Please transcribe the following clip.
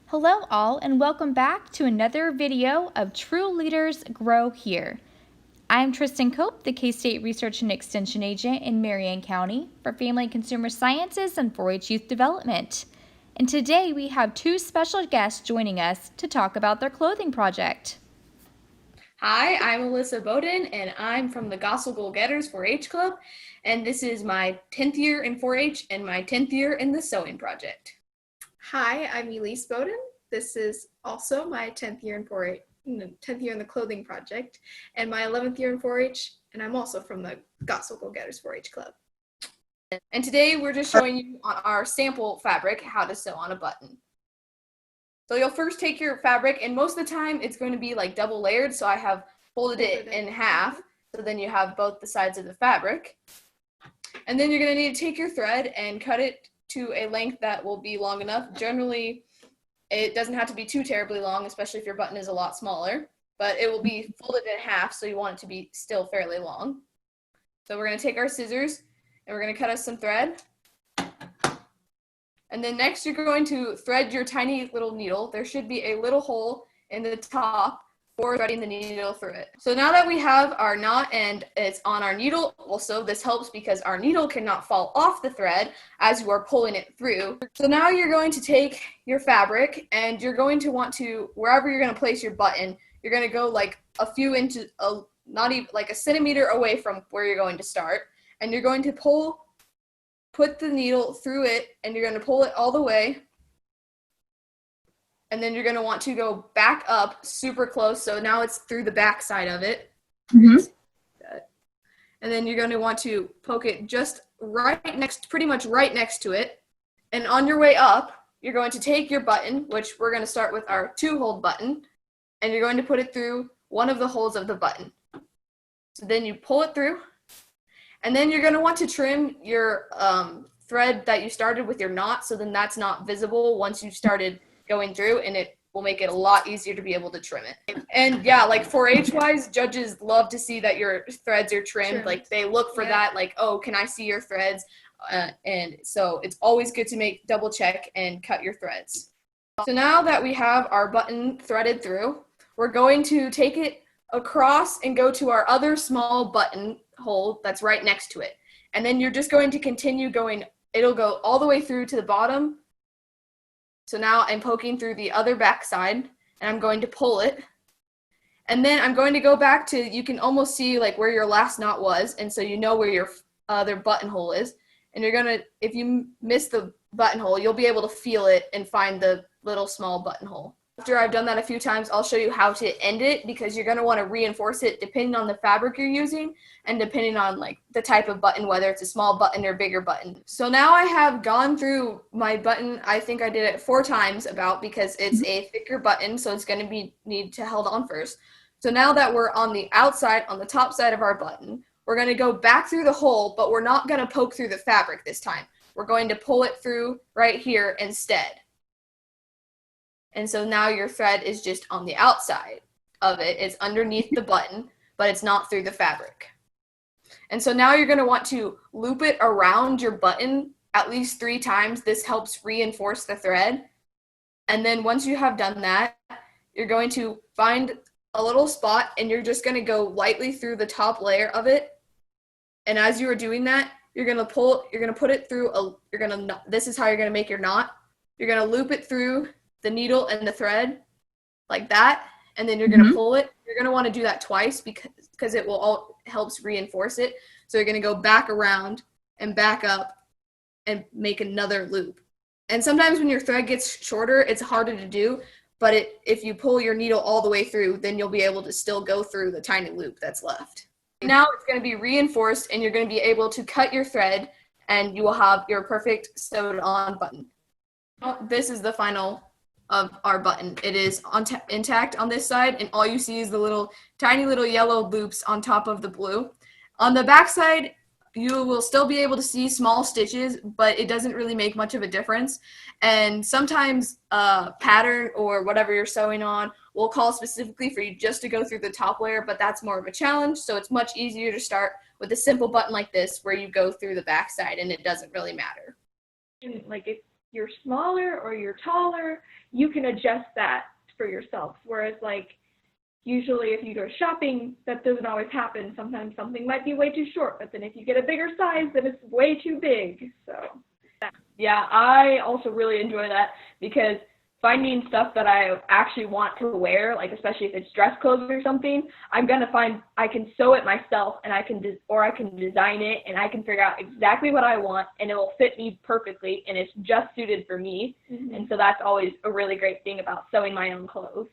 Hello all and welcome back to another video of True Leaders Grow Here. I'm Tristan Cope, the K-State Research and Extension Agent in Marion County for Family and Consumer Sciences and 4-H Youth Development. And today we have two special guests joining us to talk about their clothing project. Hi, I'm Alyssa Bowden, and I'm from the Gospel Goal Getters 4-H Club, and this is my 10th year in 4-H and my 10th year in the Sewing Project. Hi, I'm Elise Bowden. This is also my 10th year in 4-H, 10th year in the Clothing Project, and my 11th year in 4-H, and I'm also from the Gospel Goal Getters 4-H Club. And today we're just showing you on our sample fabric how to sew on a button. So you'll first take your fabric, and most of the time it's going to be like double layered, so I have folded it in half, so then you have both the sides of the fabric. And then you're going to need to take your thread and cut it to a length that will be long enough. Generally, it doesn't have to be too terribly long, especially if your button is a lot smaller, but it will be folded in half, so you want it to be still fairly long. So we're going to take our scissors, and we're going to cut us some thread. And then next you're going to thread your tiny little needle. There should be a little hole in the top for threading the needle through it. So now that we have our knot and it's on our needle, also this helps because our needle cannot fall off the thread as you are pulling it through. So now you're going to take your fabric and you're going to want to, wherever you're going to place your button, you're going to go like a few inches, not even like a centimeter away from where you're going to start. And you're going to put the needle through it, and you're going to pull it all the way. And then you're going to want to go back up super close. So now it's through the back side of it. Mm-hmm. And then you're going to want to poke it just pretty much right next to it. And on your way up, you're going to take your button, which we're going to start with our 2-hole button, and you're going to put it through one of the holes of the button. So then you pull it through. And then you're going to want to trim your thread that you started with your knot, so then that's not visible once you started going through, and it will make it a lot easier to be able to trim it. And yeah, like 4-H wise, judges love to see that your threads are trimmed. Like they look for that, like, oh, can I see your threads? And so it's always good to double check and cut your threads. So now that we have our button threaded through, we're going to take it across and go to our other small button hole that's right next to it. And then you're just going to continue going, it'll go all the way through to the bottom. So now I'm poking through the other back side, and I'm going to pull it. And then I'm going to go back to, you can almost see like where your last knot was, and so you know where your other buttonhole is. And you're going to, if you miss the buttonhole, you'll be able to feel it and find the little small buttonhole. After I've done that a few times, I'll show you how to end it, because you're going to want to reinforce it depending on the fabric you're using and depending on like the type of button, whether it's a small button or bigger button. So now I have gone through my button. I think I did it 4 times because it's a thicker button, so it's going to need to held on first. So now that we're on the outside, on the top side of our button, we're going to go back through the hole, but we're not going to poke through the fabric this time. We're going to pull it through right here instead. And so now your thread is just on the outside of it. It's underneath the button, but it's not through the fabric. And so now you're going to want to loop it around your button at least 3 times. This helps reinforce the thread. And then once you have done that, you're going to find a little spot, and you're just going to go lightly through the top layer of it. And as you are doing that, you're going to put it through this is how you're going to make your knot. You're going to loop it through the needle and the thread like that, and then you're going to pull it. You're going to want to do that twice because it will helps reinforce it. So you're going to go back around and back up and make another loop. And sometimes when your thread gets shorter, it's harder to do, but if you pull your needle all the way through, then you'll be able to still go through the tiny loop that's left. Now it's going to be reinforced, and you're going to be able to cut your thread, and you will have your perfect sewed on button. This is the final of our button. It is intact on this side, and all you see is the tiny little yellow loops on top of the blue. On the back side, you will still be able to see small stitches, but it doesn't really make much of a difference. And sometimes pattern or whatever you're sewing on will call specifically for you just to go through the top layer, but that's more of a challenge. So it's much easier to start with a simple button like this, where you go through the back side and it doesn't really matter. And like you're smaller or you're taller, you can adjust that for yourself. Whereas like usually if you go shopping, that doesn't always happen. Sometimes something might be way too short, but then if you get a bigger size, then it's way too big. So yeah, I also really enjoy that because finding stuff that I actually want to wear, like especially if it's dress clothes or something, I'm gonna find I can sew it myself, and I can design it, and I can figure out exactly what I want, and it will fit me perfectly, and it's just suited for me. And so that's always a really great thing about sewing my own clothes.